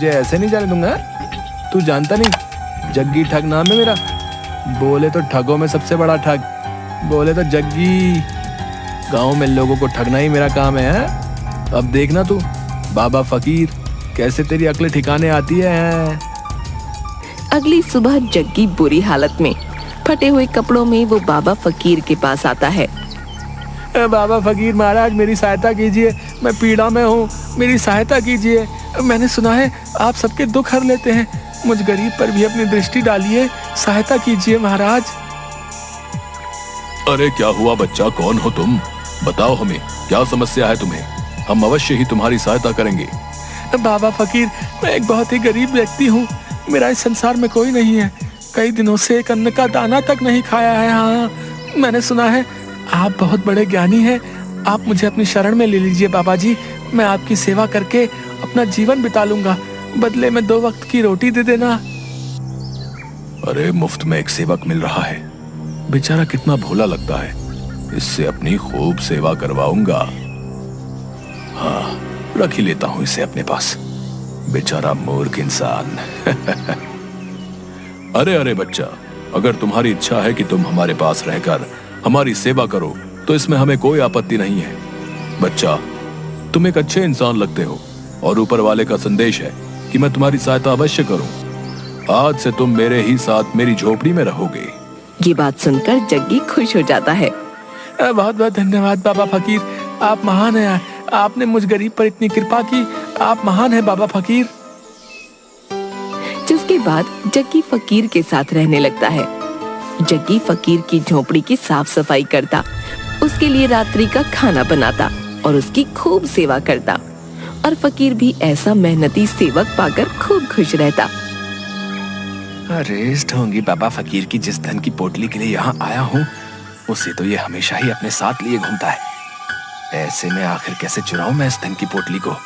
तुझे ऐसे नहीं जाने दूंगा। तू जानता नहीं, जग्गी ठग नाम है मेरा। बोले तो ठगों में सबसे बड़ा ठग, बोले तो जग्गी। गांव में लोगों को ठगना ही मेरा काम है। अब देखना तू बाबा फकीर कैसे तेरी अक्ल ठिकाने आती है। अगली सुबह जग्गी बुरी हालत में फटे हुए कपड़ों में वो बाबा फकीर के पास आता है। बाबा फकीर महाराज, मेरी सहायता कीजिए, मैं पीड़ा में हूँ, मेरी सहायता कीजिए। मैंने सुना है आप सबके दुख हर लेते हैं, मुझ गरीब पर भी अपनी दृष्टि डालिए, सहायता कीजिए महाराज। अरे क्या हुआ बच्चा, कौन हो तुम? बताओ हमें, क्या समस्या है तुम्हें? हम अवश्य ही तुम्हारी सहायता करेंगे। बाबा फकीर, मैं एक बहुत ही गरीब व्यक्ति हूँ, मेरा इस संसार में कोई नहीं है, कई दिनों से एक अन्न का दाना तक नहीं खाया है। हाँ, मैंने सुना है आप बहुत बड़े ज्ञानी हैं, आप मुझे अपनी शरण में ले लीजिए बाबा जी, मैं आपकी सेवा करके अपना जीवन बिता लूंगा, बदले में 2 वक्त की रोटी दे देना। अरे मुफ्त में एक सेवक मिल रहा है, बेचारा कितना भोला लगता है, इससे अपनी खूब सेवा करवाऊंगा। हाँ, रख ही लेता हूं इसे अपने पास, बेचारा मूर्ख इंसान। अरे अरे बच्चा, अगर तुम्हारी इच्छा है कि तुम हमारे पास रहकर हमारी सेवा करो तो इसमें हमें कोई आपत्ति नहीं है। बच्चा, तुम एक अच्छे इंसान लगते हो और ऊपर वाले का संदेश है कि मैं तुम्हारी सहायता अवश्य करूं। आज से तुम मेरे ही साथ मेरी झोपड़ी में रहोगे। ये बात सुनकर जग्गी खुश हो जाता है। बहुत बहुत धन्यवाद बाबा फकीर, आप महान हैं, आपने मुझ गरीब पर इतनी कृपा की, आप महान हैं बाबा फकीर। जिसके बाद जग्गी फकीर के साथ रहने लगता है। जग्गी फकीर की झोपड़ी की साफ सफाई करता, उसके लिए रात्रि का खाना बनाता और उसकी खूब सेवा करता, और फकीर भी ऐसा मेहनती सेवक पाकर खूब खुश रहता। अरे इस ढोंगी बाबा फकीर की जिस धन की पोटली के लिए यहाँ आया हूँ, उसे तो ये हमेशा ही अपने साथ लिए घूमता है। ऐसे में आखिर कैसे चुराऊं मैं इस धन की पोटली को?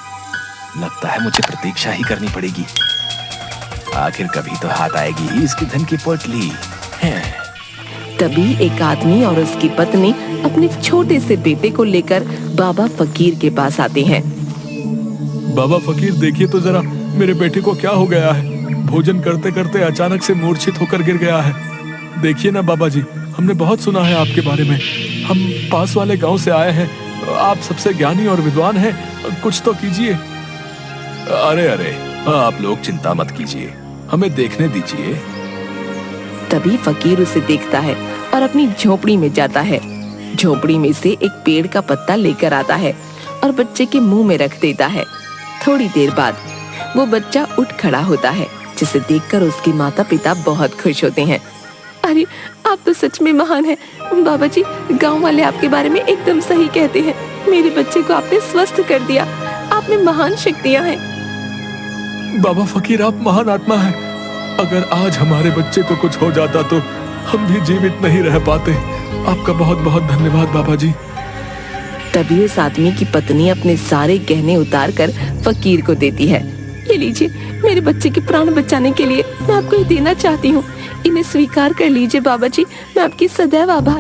लगता है मुझे प्रतीक्षा ही करनी पड़ेगी, आखिर कभी तो हाथ आएगी ही इसकी धन की पोटली है। तभी एक आदमी और उसकी पत्नी अपने छोटे से बेटे को लेकर बाबा फकीर के पास आते हैं। बाबा फकीर, देखिए तो जरा मेरे बेटे को क्या हो गया है, भोजन करते करते अचानक से मूर्छित होकर गिर गया है। देखिए ना बाबा जी, हमने बहुत सुना है आपके बारे में, हम पास वाले गांव से आए हैं, आप सबसे ज्ञानी और विद्वान हैं, कुछ तो कीजिए। अरे अरे, आप लोग चिंता मत कीजिए, हमें देखने दीजिए। तभी फकीर उसे देखता है और अपनी झोपड़ी में जाता है। झोपड़ी में से एक पेड़ का पत्ता लेकर आता है और बच्चे के मुंह में रख देता है। थोड़ी देर बाद वो बच्चा उठ खड़ा होता है, जिसे देखकर उसके माता पिता बहुत खुश होते हैं। अरे आप तो सच में महान हैं बाबा जी, गांव वाले आपके बारे में एकदम सही कहते हैं, मेरे बच्चे को आपने स्वस्थ कर दिया, आप में महान शक्तियां हैं। बाबा फकीर, आप महान आत्मा हैं, अगर आज हमारे बच्चे को कुछ हो जाता तो हम भी जीवित नहीं रह पाते। आपका बहुत बहुत धन्यवाद बाबा जी। तभी उस आदमी की पत्नी अपने सारे गहने उतार कर फकीर को देती है। ये लीजिए, मेरे बच्चे के प्राण बचाने के लिए मैं आपको ये देना चाहती हूँ, इन्हें स्वीकार कर लीजिए बाबा जी, मैं आपकी सदैव आभारी।